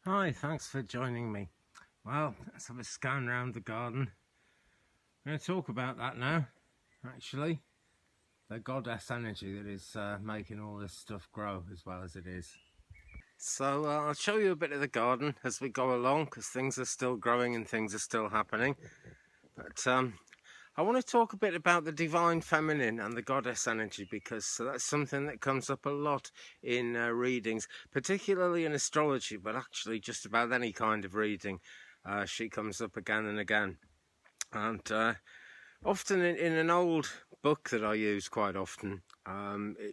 Hi, thanks for joining me. Well, let's have a scan around the garden. I'm going to talk about that now, actually. The goddess energy that is making all this stuff grow as well as it is. So I'll show you a bit of the garden as we go along, because things are still growing and things are still happening. But I want to talk a bit about the divine feminine and the goddess energy, because that's something that comes up a lot in readings, particularly in astrology, but actually just about any kind of reading. She comes up again and again. And often in an old book that I use quite often,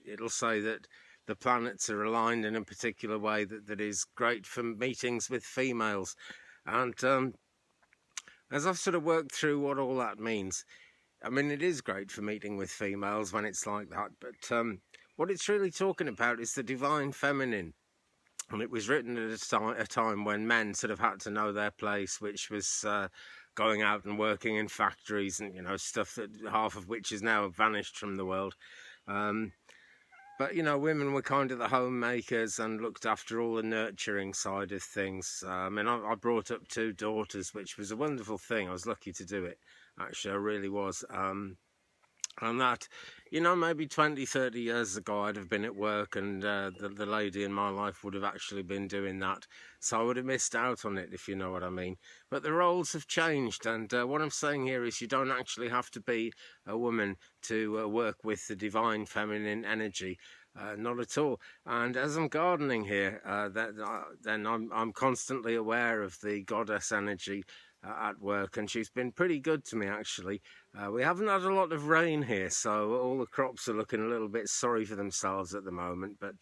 it'll say that the planets are aligned in a particular way that is great for meetings with females. And as I've sort of worked through what all that means, I mean, it is great for meeting with females when it's like that, but what it's really talking about is the divine feminine. And it was written at a time when men sort of had to know their place, which was going out and working in factories and, stuff that half of which is now vanished from the world. But, women were kind of the homemakers and looked after all the nurturing side of things. And I brought up 2 daughters, which was a wonderful thing. I was lucky to do it. Actually, I really was. And that, maybe 20, 30 years ago, I'd have been at work and the lady in my life would have actually been doing that. So I would have missed out on it, if you know what I mean. But the roles have changed. And what I'm saying here is you don't actually have to be a woman to work with the divine feminine energy. Not at all. And as I'm gardening here, then I'm constantly aware of the goddess energy at work, and she's been pretty good to me, actually. We haven't had a lot of rain here, so all the crops are looking a little bit sorry for themselves at the moment, but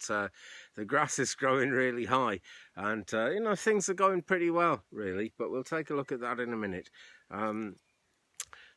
the grass is growing really high, and things are going pretty well, really. But we'll take a look at that in a minute.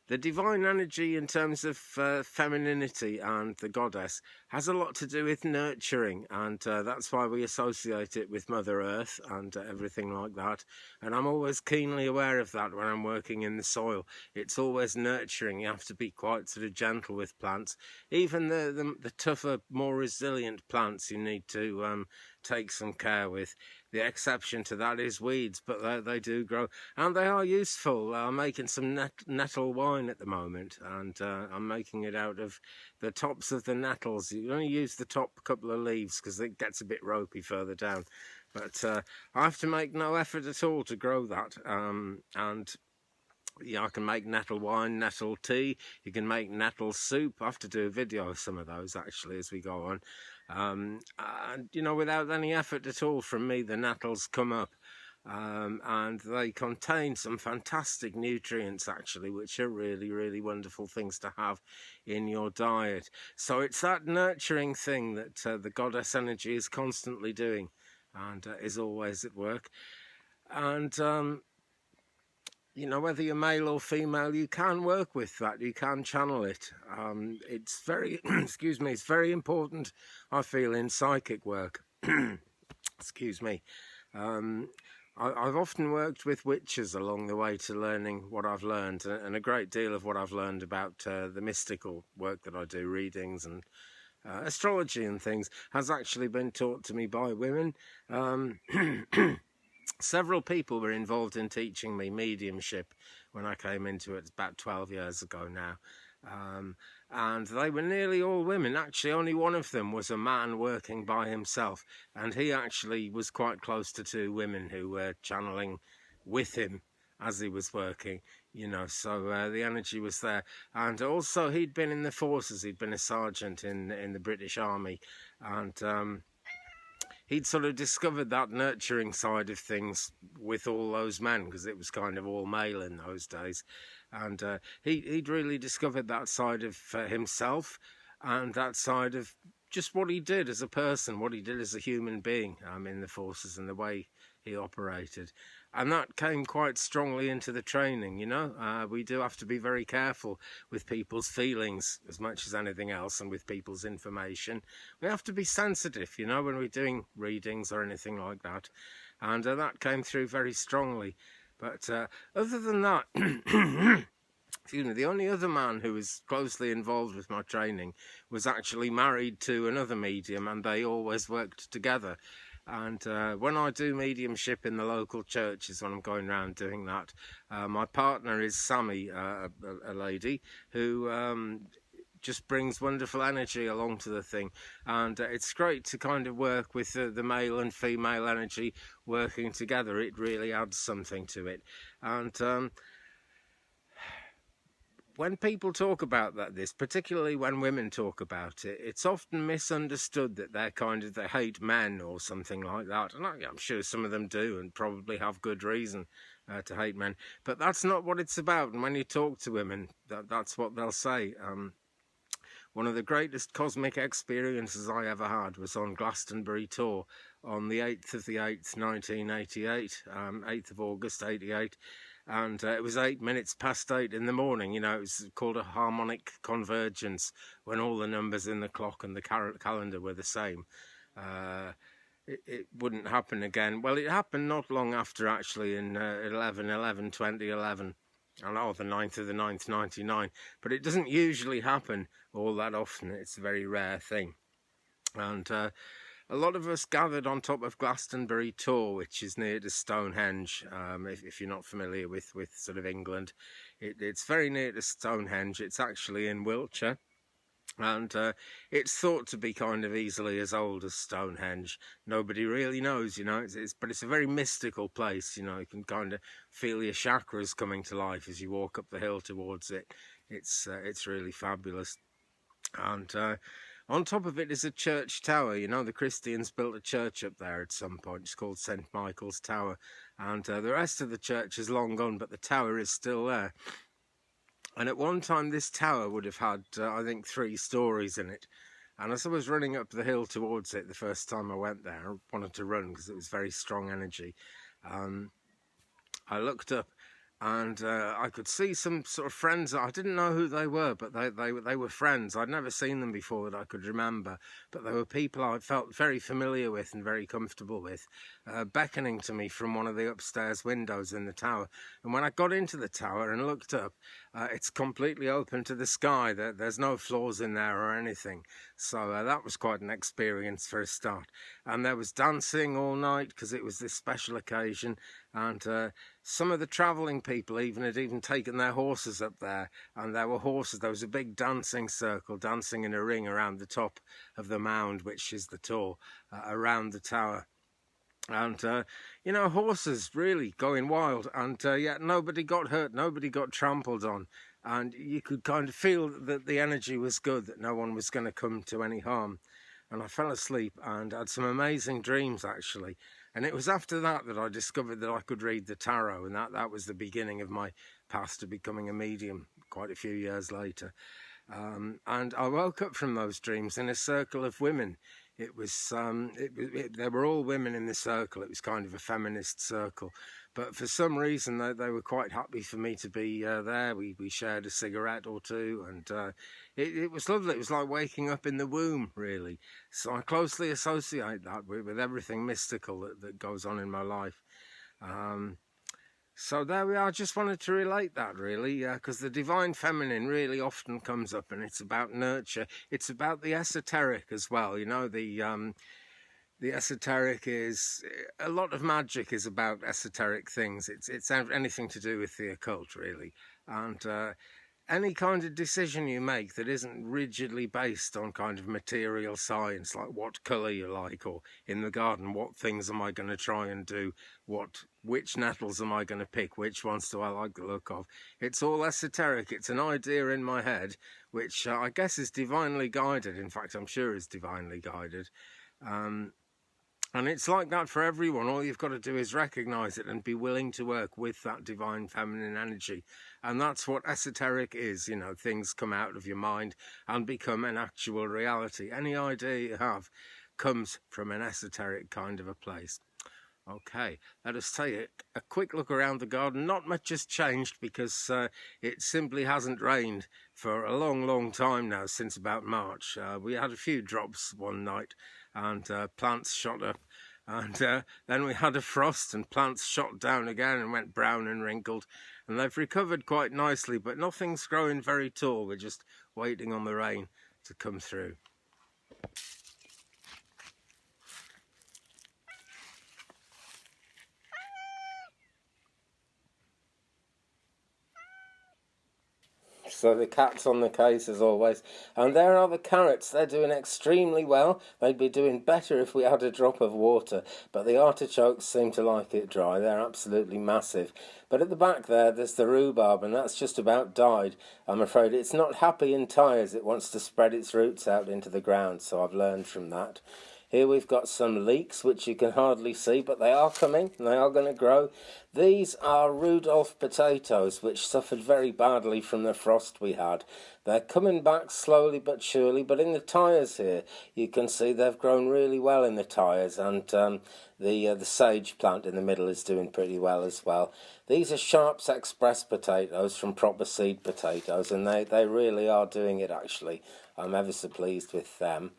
The divine energy in terms of femininity and the goddess has a lot to do with nurturing, and that's why we associate it with Mother Earth and everything like that. And I'm always keenly aware of that when I'm working in the soil. It's always nurturing. You have to be quite sort of gentle with plants. Even the tougher, more resilient plants you need to take some care with. The exception to that is weeds, but they do grow, and they are useful. I'm making some nettle wine at the moment, and I'm making it out of the tops of the nettles. You only use the top couple of leaves because it gets a bit ropey further down. But I have to make no effort at all to grow that, and yeah, I can make nettle wine, nettle tea. You can make nettle soup. I have to do a video of some of those, actually, as we go on. And, without any effort at all from me, the nettles come up. And they contain some fantastic nutrients, actually, which are really, really wonderful things to have in your diet. So it's that nurturing thing that the goddess energy is constantly doing and is always at work. And whether you're male or female, you can work with that. You can channel it. It's very, excuse me, it's very important, I feel, in psychic work. Excuse me. I've often worked with witches along the way to learning what I've learned, and a great deal of what I've learned about the mystical work that I do, readings and astrology and things, has actually been taught to me by women. Several people were involved in teaching me mediumship when I came into it about 12 years ago now. And they were nearly all women. Actually, only one of them was a man working by himself, and he actually was quite close to 2 women who were channeling with him as he was working, so the energy was there. And also he'd been in the forces. He'd been a sergeant in the British Army, and he'd sort of discovered that nurturing side of things with all those men, because it was kind of all male in those days. And he'd really discovered that side of himself, and that side of just what he did as a person, what he did as a human being in the forces, and the way he operated. And that came quite strongly into the training, We do have to be very careful with people's feelings as much as anything else, and with people's information. We have to be sensitive, when we're doing readings or anything like that. And that came through very strongly. But other than that, excuse me, the only other man who was closely involved with my training was actually married to another medium, and they always worked together. And when I do mediumship in the local churches, when I'm going around doing that, my partner is Sammy, a lady who just brings wonderful energy along to the thing. And it's great to kind of work with the male and female energy working together. It really adds something to it. And when people talk about this, particularly when women talk about it, it's often misunderstood that they hate men or something like that. And I'm sure some of them do and probably have good reason to hate men. But that's not what it's about. And when you talk to women, that's what they'll say. One of the greatest cosmic experiences I ever had was on Glastonbury tour on the 8th of the 8th, 1988, 8th of August, 88. And it was 8 minutes past 8 in the morning. You know, it was called a harmonic convergence when all the numbers in the clock and the calendar were the same. It wouldn't happen again. Well, it happened not long after, actually, in 2011. I know the 9th of the 9th, 99, but it doesn't usually happen all that often. It's a very rare thing. And a lot of us gathered on top of Glastonbury Tor, which is near to Stonehenge. If you're not familiar with sort of England, it's very near to Stonehenge. It's actually in Wiltshire. And it's thought to be kind of easily as old as Stonehenge. Nobody really knows, you know. But it's a very mystical place, you know. You can kind of feel your chakras coming to life as you walk up the hill towards it. It's really fabulous. And on top of it is a church tower. You know, the Christians built a church up there at some point. It's called St. Michael's Tower. And the rest of the church is long gone, but the tower is still there. And at one time, this tower would have had, I think, 3 stories in it. And as I was running up the hill towards it the first time I went there, I wanted to run because it was very strong energy. I looked up and I could see some sort of friends. I didn't know who they were, but they were friends. I'd never seen them before that I could remember, but they were people I felt very familiar with and very comfortable with, beckoning to me from one of the upstairs windows in the tower. And when I got into the tower and looked up, it's completely open to the sky. There's no floors in there or anything. So that was quite an experience for a start. And there was dancing all night because it was this special occasion. And some of the travelling people had taken their horses up there. And there were horses. There was a big dancing circle, dancing in a ring around the top of the mound, which is the tor, around the tower. And, you know, horses really going wild. And yet nobody got hurt. Nobody got trampled on. And you could kind of feel that the energy was good, that no one was going to come to any harm. And I fell asleep and had some amazing dreams, actually. And it was after that I discovered that I could read the tarot. And that was the beginning of my path to becoming a medium quite a few years later. And I woke up from those dreams in a circle of women. It was there were all women in the circle. It was kind of a feminist circle, but for some reason they were quite happy for me to be there. We shared a cigarette or two, and it was lovely. It was like waking up in the womb, really. So I closely associate that with everything mystical that goes on in my life. So there we are. I just wanted to relate that, really, because the divine feminine really often comes up, and it's about nurture. It's about the esoteric as well. You know, the esoteric is, a lot of magic is about esoteric things. It's anything to do with the occult, really, and any kind of decision you make that isn't rigidly based on kind of material science, like what colour you like, or in the garden, what things am I going to try and do, which nettles am I going to pick, which ones do I like the look of. It's all esoteric. It's an idea in my head, which I guess is divinely guided. In fact, I'm sure is divinely guided. And it's like that for everyone. All you've got to do is recognise it and be willing to work with that divine feminine energy. And that's what esoteric is. You know, things come out of your mind and become an actual reality. Any idea you have comes from an esoteric kind of a place. Okay, let us take a quick look around the garden. Not much has changed because it simply hasn't rained for a long time now, since about March. We had a few drops one night and plants shot up, and then we had a frost and plants shot down again and went brown and wrinkled, and they've recovered quite nicely, but nothing's growing very tall. We're just waiting on the rain to come through. So the cat's on the case as always. And there are the carrots. They're doing extremely well. They'd be doing better if we had a drop of water, but the artichokes seem to like it dry. They're absolutely massive. But at the back there's the rhubarb, and that's just about died. I'm afraid it's not happy in tyres. It wants to spread its roots out into the ground, so I've learned from that. Here we've got some leeks, which you can hardly see, but they are coming, and they are going to grow. These are Rudolph potatoes, which suffered very badly from the frost we had. They're coming back slowly but surely, but in the tyres here, you can see they've grown really well in the tyres, and the sage plant in the middle is doing pretty well as well. These are Sharp's Express potatoes from Proper Seed Potatoes, and they really are doing it, actually. I'm ever so pleased with them.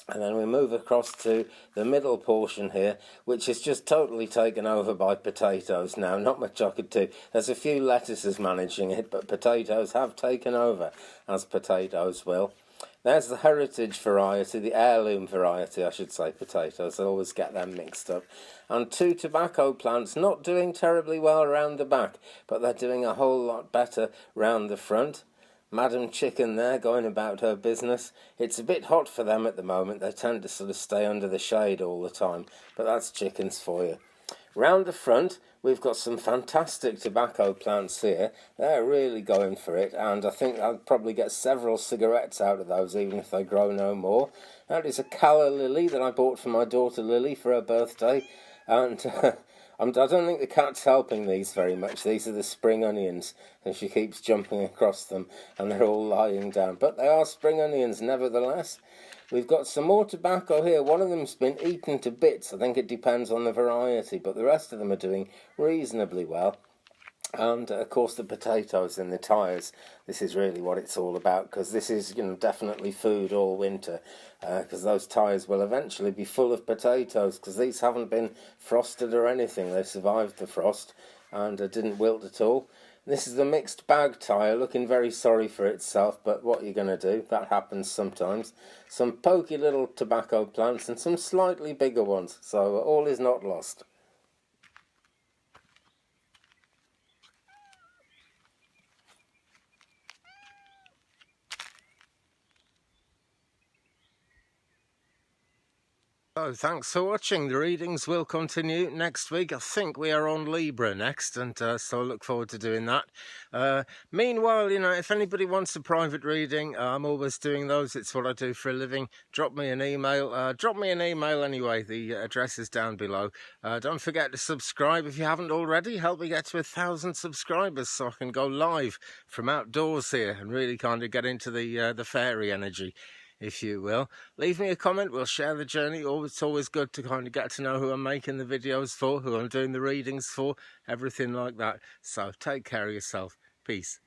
And then we move across to the middle portion here, which is just totally taken over by potatoes now. Not much I could do. There's a few lettuces managing it, but potatoes have taken over, as potatoes will. There's the heritage variety, the heirloom variety, I should say, potatoes. I always get them mixed up. And 2 tobacco plants, not doing terribly well around the back, but they're doing a whole lot better round the front. Madam Chicken there going about her business. It's a bit hot for them at the moment. They tend to sort of stay under the shade all the time, but that's chickens for you. Round the front, we've got some fantastic tobacco plants here. They're really going for it, and I think I'll probably get several cigarettes out of those, even if they grow no more. That is a calla lily that I bought for my daughter Lily for her birthday, and I don't think the cat's helping these very much. These are the spring onions, and she keeps jumping across them, and they're all lying down. But they are spring onions nevertheless. We've got some more tobacco here. One of them's been eaten to bits. I think it depends on the variety, but the rest of them are doing reasonably well. And of course the potatoes in the tyres. This is really what it's all about, because this is, definitely food all winter, because those tyres will eventually be full of potatoes, because these haven't been frosted or anything. They survived the frost and didn't wilt at all. This is the mixed bag tyre, looking very sorry for itself, but what are you going to do? That happens sometimes. Some pokey little tobacco plants and some slightly bigger ones, so all is not lost. So thanks for watching. The readings will continue next week. I think we are on Libra next, and so I look forward to doing that. Meanwhile, if anybody wants a private reading, I'm always doing those. It's what I do for a living. Drop me an email. Drop me an email anyway. The address is down below. Don't forget to subscribe if you haven't already. Help me get to 1,000 subscribers so I can go live from outdoors here and really kind of get into the fairy energy, if you will. Leave me a comment, we'll share the journey. It's always good to kind of get to know who I'm making the videos for, who I'm doing the readings for, everything like that. So take care of yourself. Peace.